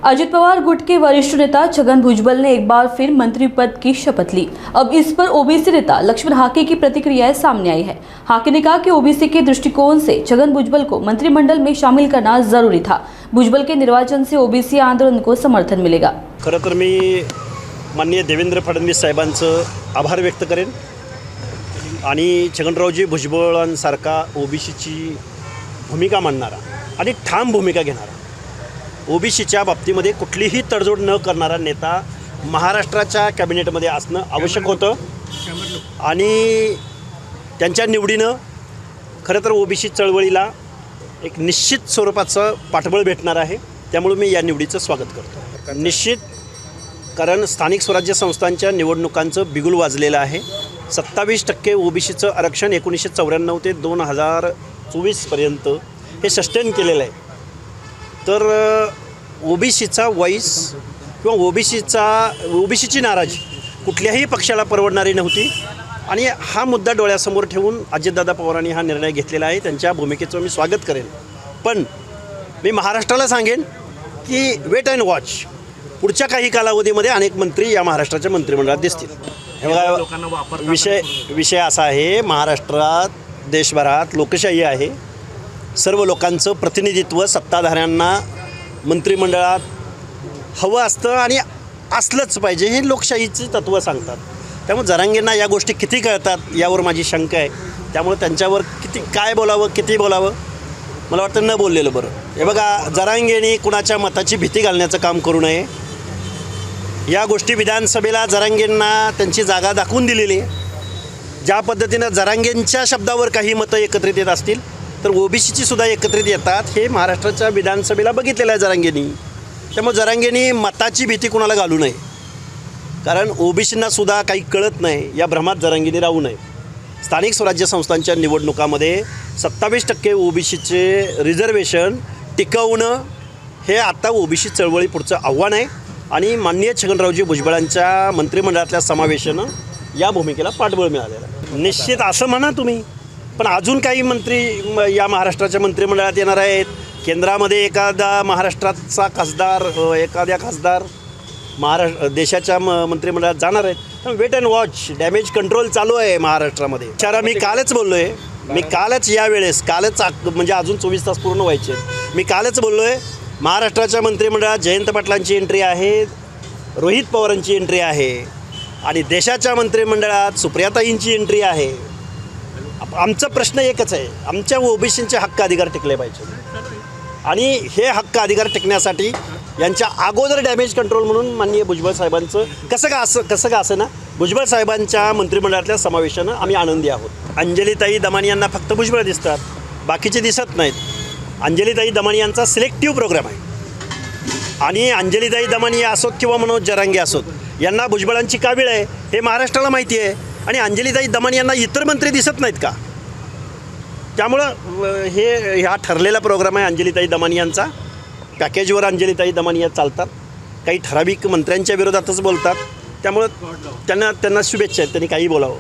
अजित पवार गुट के वरिष्ठ नेता छगन भुजबल ने एक बार फिर मंत्री पद की शपथ ली। अब इस पर ओबीसी नेता लक्ष्मण हाके की प्रतिक्रियाएं सामने आई है। हाके ने कहा कि ओबीसी के दृष्टिकोण से छगन भुजबल को मंत्रिमंडल में शामिल करना जरूरी था। भुजबल के निर्वाचन से ओबीसी आंदोलन को समर्थन मिलेगा। खरं तर मी माननीय देवेंद्र फडणवीस साहेबांचं आभार व्यक्त करेन आणि छगनरावजी भुजबळांसारखा ओबीसीची भूमिका मांडणारा आणि ठाम भूमिका घेणारा, ओबीसीच्या बाबतीमध्ये कुठलीही तडजोड न करणारा नेता महाराष्ट्राच्या कॅबिनेटमध्ये असणं आवश्यक होतं आणि त्यांच्या निवडीनं खरं तर ओबीसी चळवळीला एक निश्चित स्वरूपाचं पाठबळ भेटणार आहे। त्यामुळे मी या निवडीचं स्वागत करतो। निश्चित कारण स्थानिक स्वराज्य संस्थांच्या निवडणुकांचं बिगुल वाजलेलं आहे। 27% ओबीसीचं आरक्षण 1994 ते 2024 पर्यंत हे सस्टेन केलेलं आहे। तर ओबीसीचा वॉइस किंवा ओबीसीची नाराजी कुठल्याही पक्षाला परवडणारी नव्हती आणि हा मुद्दा डोळ्यासमोर ठेवून अजितदादा पवारांनी हा निर्णय घेतलेला आहे। त्यांच्या भूमिकेचं मी स्वागत करेन, पण मी महाराष्ट्राला सांगेन की वेट अँड वॉच। पुढच्या काही कालावधीमध्ये अनेक मंत्री या महाराष्ट्राच्या मंत्रिमंडळात दिसतील। हे बघा, विषय असा आहे, महाराष्ट्रात देशभरात लोकशाही आहे। सर्व लोकांचं प्रतिनिधित्व सत्ताधाऱ्यांना मंत्रिमंडळात हवं असतं आणि असलंच पाहिजे, हे लोकशाहीची तत्त्व सांगतात। त्यामुळे जरांगेंना या गोष्टी किती कळतात यावर माझी शंका आहे। त्यामुळे त्यांच्यावर काय बोलावं, किती बोलावं, मला वाटतं न बोललेलं बरं। हे बघा, जरांगेंनी कुणाच्या मताची भीती घालण्याचं काम करू नये। या गोष्टी विधानसभेला जरांगेंना त्यांची जागा दाखवून दिलेली आहे। ज्या पद्धतीनं जरांगेंच्या शब्दावर काही मतं एकत्रित येत असतील तर ओबीसीची सुद्धा एकत्रित येतात, हे महाराष्ट्राच्या विधानसभेला बघितलेलं आहे जरांगेंनी। त्यामुळे जरांगेंनी मताची भीती कुणाला घालू नये, कारण ओबीसींना सुद्धा काही कळत नाही या भ्रमात जरांगेंनी राहू नये। स्थानिक स्वराज्य संस्थांच्या निवडणुकामध्ये 27% ओबीसीचे रिझर्वेशन टिकवणं हे आता ओबीसी चळवळी पुढचं आव्हान आहे आणि माननीय छगनरावजी भुजबळांच्या मंत्रिमंडळातल्या समावेशानं या भूमिकेला पाठबळ मिळालेलं आहे। निश्चित असं म्हणा तुम्ही, पण अजून काही मंत्री या महाराष्ट्राच्या मंत्रिमंडळात येणार आहेत। केंद्रामध्ये एखादा महाराष्ट्राचा एखाद्या खासदार देशाच्या मंत्रिमंडळात जाणार आहेत। Wait and watch, damage control चालू आहे महाराष्ट्रामध्ये। विचारा, मी कालच बोललो आहे, कालच म्हणजे अजून 24 तास पूर्ण व्हायचे, मी कालच बोललो आहे, महाराष्ट्राच्या मंत्रिमंडळात जयंत पाटलांची एंट्री आहे, रोहित पवारांची एंट्री आहे आणि देशाच्या मंत्रिमंडळात सुप्रियाताईंची एंट्री आहे। आमचा प्रश्न एकच आहे, आमच्या ओबीसींचे हक्क अधिकार टिकले पाहिजे आणि हे हक्क अधिकार टिकण्यासाठी यांच्या अगोदर डॅमेज कंट्रोल म्हणून माननीय भुजबळ साहेबांचं कसं का असं ना, भुजबळ साहेबांच्या मंत्रिमंडळातल्या समावेशानं आम्ही आनंदी आहोत। अंजलीताई दमानी यांना फक्त भुजबळ दिसतात, बाकीचे दिसत नाहीत। अंजलीताई दमानी यांचा सिलेक्टिव्ह प्रोग्राम आहे आणि अंजलीताई दमानी असोत किंवा मनोज जरांगे असोत, यांना भुजबळांची का वेळ आहे हे महाराष्ट्राला माहिती आहे आणि अंजलीताई दमानी यांना इतर मंत्री दिसत नाहीत का? त्यामुळं ह्या ठरलेला प्रोग्राम आहे अंजलीताई दमानी यांचा। पॅकेजवर अंजलीताई दमानी या चालतात, काही ठराविक मंत्र्यांच्या विरोधातच बोलतात। त्यामुळं त्यांना शुभेच्छा आहेत, त्यांनी काही बोलावं।